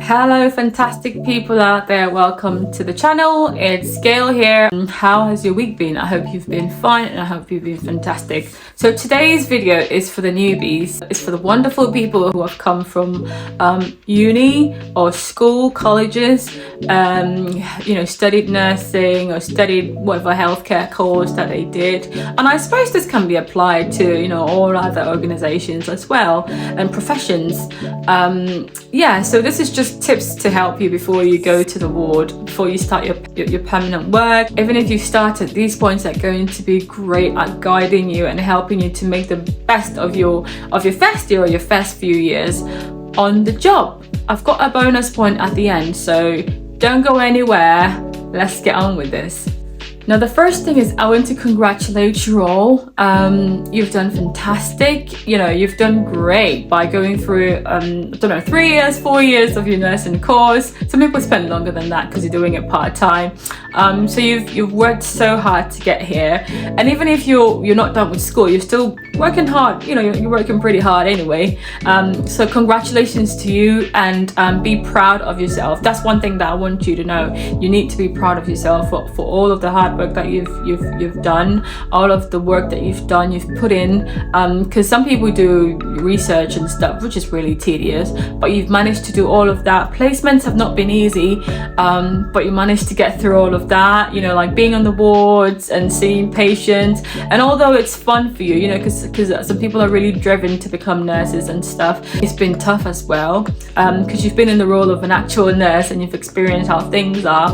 Hello fantastic people out there, welcome to the channel. It's Gail here. How has your week been? I hope you've been fine and I hope you've been fantastic. So today's video is for the newbies. It's for the wonderful people who have come from uni or school, colleges, studied nursing or studied whatever healthcare course that they did. And I suppose this can be applied to all other organizations as well and professions. So this is just tips to help you before you go to the ward, before you start your permanent work. Even if you start at these points, are going to be great at guiding you and helping you to make the best of your first year or your first few years on the job. I've got a bonus point at the end, so don't go anywhere. Let's get on with this. Now, the first thing is I want to congratulate you all. You've done fantastic. You've done great by going through, 3 years, 4 years of your nursing course. Some people spend longer than that because you're doing it part-time. So you've worked so hard to get here. And even if you're not done with school, you're still working hard. You're working pretty hard anyway. So congratulations to you, and be proud of yourself. That's one thing that I want you to know. You need to be proud of yourself for all of the hard work that you've done, all of the work that you've put in, because some people do research and stuff, which is really tedious, but you've managed to do all of that. Placements have not been easy, but you managed to get through all of that, like being on the wards and seeing patients. And although it's fun for you, because some people are really driven to become nurses and stuff, it's been tough as well, because you've been in the role of an actual nurse and you've experienced how things are.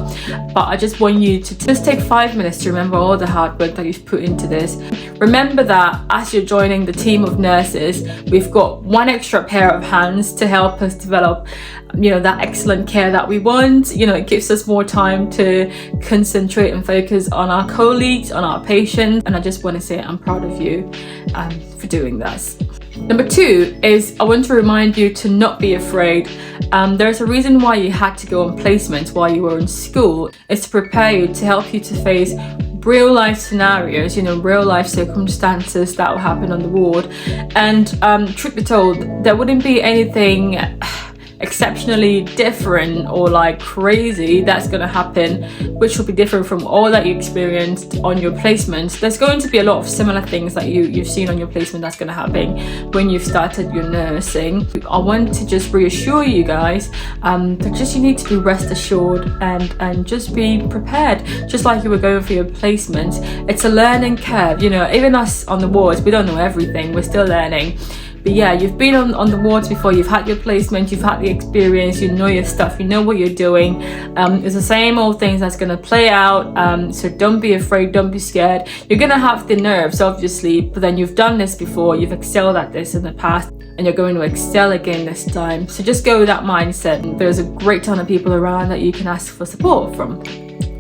But I just want you to just take 5 minutes to remember all the hard work that you've put into this. Remember that as you're joining the team of nurses, we've got one extra pair of hands to help us develop that excellent care that we want. It gives us more time to concentrate and focus on our colleagues, on our patients, and I just want to say I'm proud of you for doing this. Number 2 is I want to remind you to not be afraid. There's a reason why you had to go on placement while you were in school. It's to prepare you, to help you to face real life scenarios, real life circumstances that will happen on the ward. And truth be told, there wouldn't be anything exceptionally different or like crazy that's going to happen which will be different from all that you experienced on your placement. There's going to be a lot of similar things that you've seen on your placement that's going to happen when you've started your nursing. I want to just reassure you guys that you need to be rest assured and just be prepared, just like you were going for your placement. It's a learning curve. Even us on the wards, we don't know everything, we're still learning. But yeah, you've been on the wards before, you've had your placement, you've had the experience, you know your stuff, you know what you're doing. It's the same old things that's going to play out, so don't be afraid, don't be scared. You're going to have the nerves, obviously, but then you've done this before, you've excelled at this in the past, and you're going to excel again this time. So just go with that mindset. There's a great ton of people around that you can ask for support from.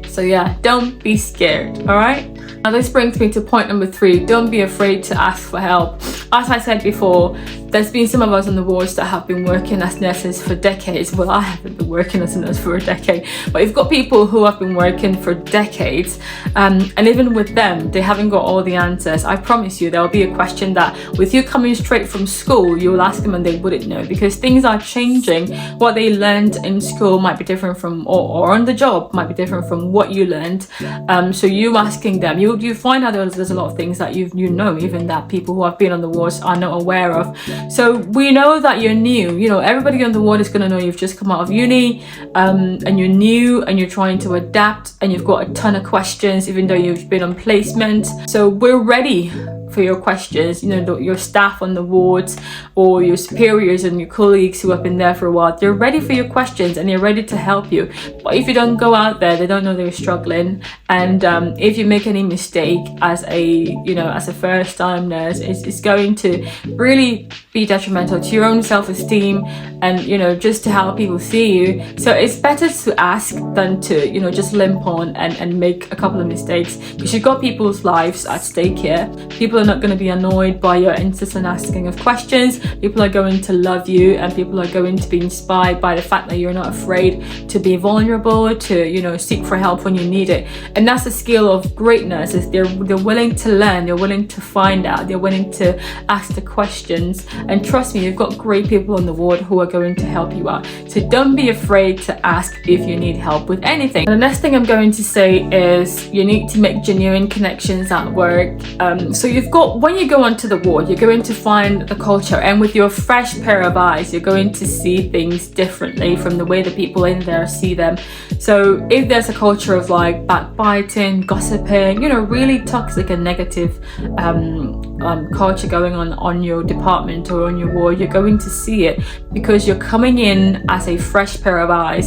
So yeah, don't be scared, all right? Now this brings me to point number 3. Don't be afraid to ask for help. As I said before, there's been some of us on the wards that have been working as nurses for decades. Well, I haven't been working as a nurse for a decade, but you've got people who have been working for decades, and even with them, they haven't got all the answers. I promise you, there'll be a question that with you coming straight from school, you'll ask them and they wouldn't know, because things are changing. What they learned in school might be different from, or on the job might be different from what you learned. So you asking them, you find out there's a lot of things that even that people who have been on the wards are not aware of. So we know that you're new. Everybody on the ward is going to know you've just come out of uni, and you're new and you're trying to adapt, and you've got a ton of questions even though you've been on placement. So we're ready for your questions. Your staff on the wards or your superiors and your colleagues who have been there for a while, they're ready for your questions and they're ready to help you. But if you don't go out there, they don't know they're struggling. And if you make any mistake as a first time nurse, it's going to really be detrimental to your own self-esteem and just to how people see you. So it's better to ask than to just limp on and make a couple of mistakes, because you've got people's lives at stake here. People are not going to be annoyed by your incessant asking of questions. People are going to love you, and people are going to be inspired by the fact that you're not afraid to be vulnerable, to, you know, seek for help when you need it. And that's the skill of greatness, is they're willing to learn, they're willing to find out, they're willing to ask the questions. And trust me, you've got great people on the ward who are going to help you out. So don't be afraid to ask if you need help with anything. And the next thing I'm going to say is you need to make genuine connections at work. So you've got, when you go onto the ward, you're going to find the culture, and with your fresh pair of eyes, you're going to see things differently from the way the people in there see them. So if there's a culture of like backbiting, gossiping, you know, really toxic and negative culture going on your department or on your ward, you're going to see it because you're coming in as a fresh pair of eyes.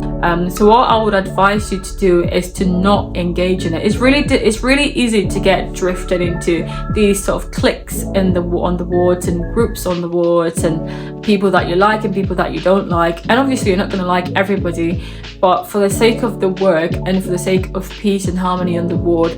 So what I would advise you to do is to not engage in it. It's really easy to get drifted into these sort of cliques on the wards, and groups on the wards, and people that you like and people that you don't like. And obviously you're not going to like everybody, but for the sake of the work and for the sake of peace and harmony on the ward,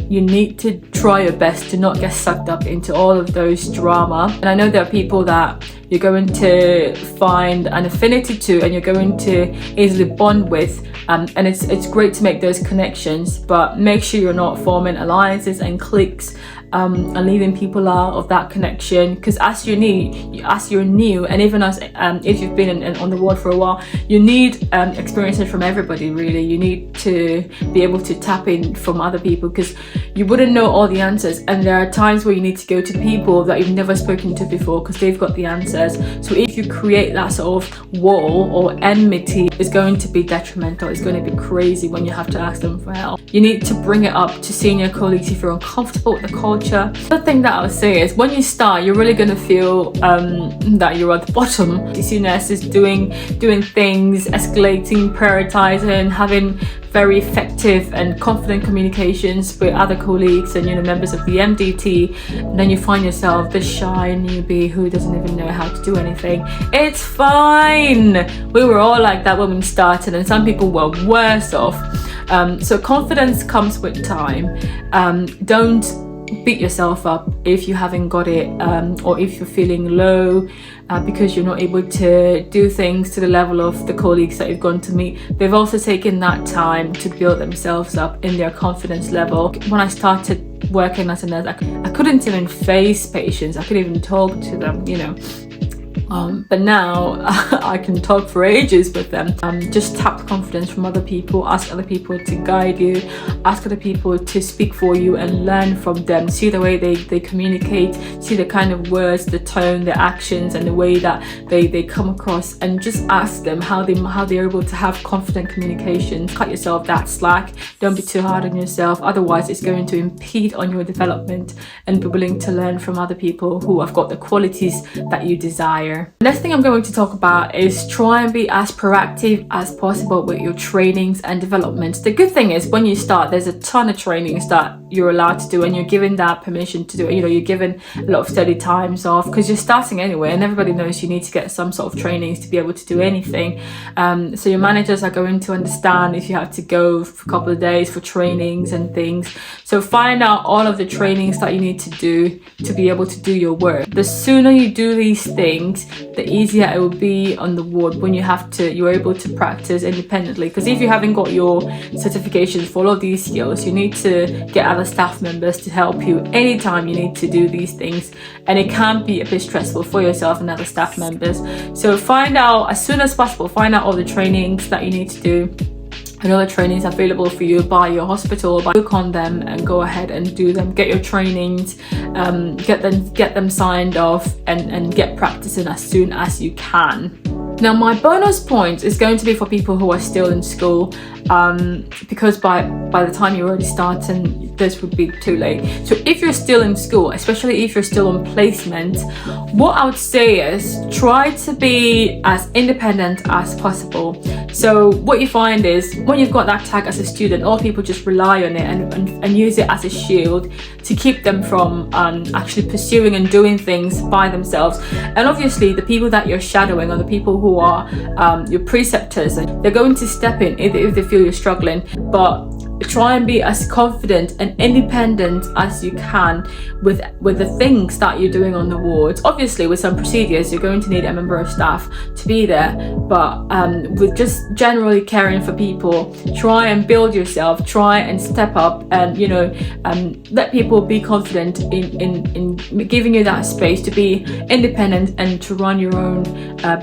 you need to try your best to not get sucked up into all of those drama. And I know there are people that you're going to find an affinity to and you're going to easily bond with, and it's great to make those connections, but make sure you're not forming alliances and cliques and leaving people out of that connection, because as you're new, and even as if you've been on the ward for a while, you need experiences from everybody. Really, you need to be able to tap in from other people, because you wouldn't know all the answers, and there are times where you need to go to people that you've never spoken to before because they've got the answers. So if you create that sort of wall or enmity, it's going to be detrimental. It's going to be crazy when you have to ask them for help. You need to bring it up to senior colleagues if you're uncomfortable with the culture. The thing that I would say is, when you start, you're really going to feel that you're at the bottom. The seniors is doing things, escalating, prioritizing, having very effective and confident communications with other colleagues and, you know, members of the MDT. And then you find yourself the shy newbie who doesn't even know how to do anything. It's fine. We were all like that when we started, and some people were worse off. So confidence comes with time. Don't beat yourself up if you haven't got it, or if you're feeling low because you're not able to do things to the level of the colleagues that you've gone to meet. They've also taken that time to build themselves up in their confidence level. When I started working as a nurse, I couldn't even face patients. I couldn't even talk to them, you know. But now I can talk for ages with them. Just tap confidence from other people, ask other people to guide you, ask other people to speak for you and learn from them. See the way they communicate, see the kind of words, the tone, the actions, and the way that they come across, and just ask them how they're able to have confident communication. Cut yourself that slack. Don't be too hard on yourself, otherwise it's going to impede on your development, and be willing to learn from other people who have got the qualities that you desire. The next thing I'm going to talk about is try and be as proactive as possible with your trainings and developments. The good thing is, when you start, there's a ton of trainings that you're allowed to do, and you're given that permission to do it. You know, you're given a lot of study times off because you're starting anyway, and everybody knows you need to get some sort of trainings to be able to do anything. So your managers are going to understand if you have to go for a couple of days for trainings and things. So find out all of the trainings that you need to do to be able to do your work. The sooner you do these things, the easier it will be on the ward when you're able to practice independently. Because if you haven't got your certifications for all of these skills, you need to get other staff members to help you anytime you need to do these things, and it can be a bit stressful for yourself and other staff members. So find out as soon as possible, find out all the trainings that you need to do, and all the trainings available for you by your hospital. Book on them and go ahead and do them. Get your trainings, get them signed off, and get practicing as soon as you can. Now, my bonus point is going to be for people who are still in school, because by the time you're already starting, this would be too late. So if you're still in school, especially if you're still on placement, what I would say is try to be as independent as possible. So what you find is, when you've got that tag as a student, all people just rely on it and use it as a shield to keep them from actually pursuing and doing things by themselves. And obviously the people that you're shadowing, or the people who are your preceptors, they're going to step in if they feel you're struggling. But try and be as confident and independent as you can with the things that you're doing on the wards. Obviously, with some procedures, you're going to need a member of staff to be there, but with just generally caring for people, try and build yourself, try and step up, and let people be confident in giving you that space to be independent and to run your own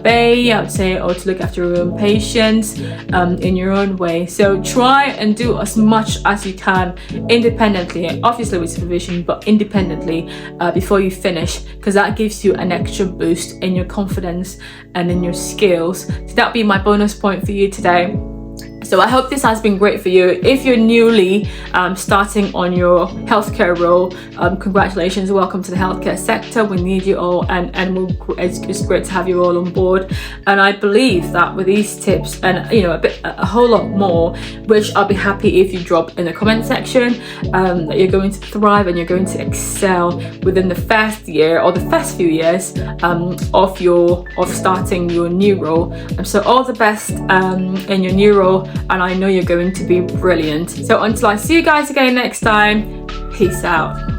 bay, I would say, or to look after your own patients in your own way. So try and do as much as you can independently, obviously with supervision, but independently before you finish, because that gives you an extra boost in your confidence and in your skills. So that'll be my bonus point for you today. So I hope this has been great for you. If you're newly starting on your healthcare role, congratulations, welcome to the healthcare sector. We need you all, and it's great to have you all on board. And I believe that with these tips and a whole lot more, which I'll be happy if you drop in the comment section, that you're going to thrive and you're going to excel within the first year or the first few years of starting your new role. So all the best in your new role, and I know you're going to be brilliant. So until I see you guys again next time, peace out.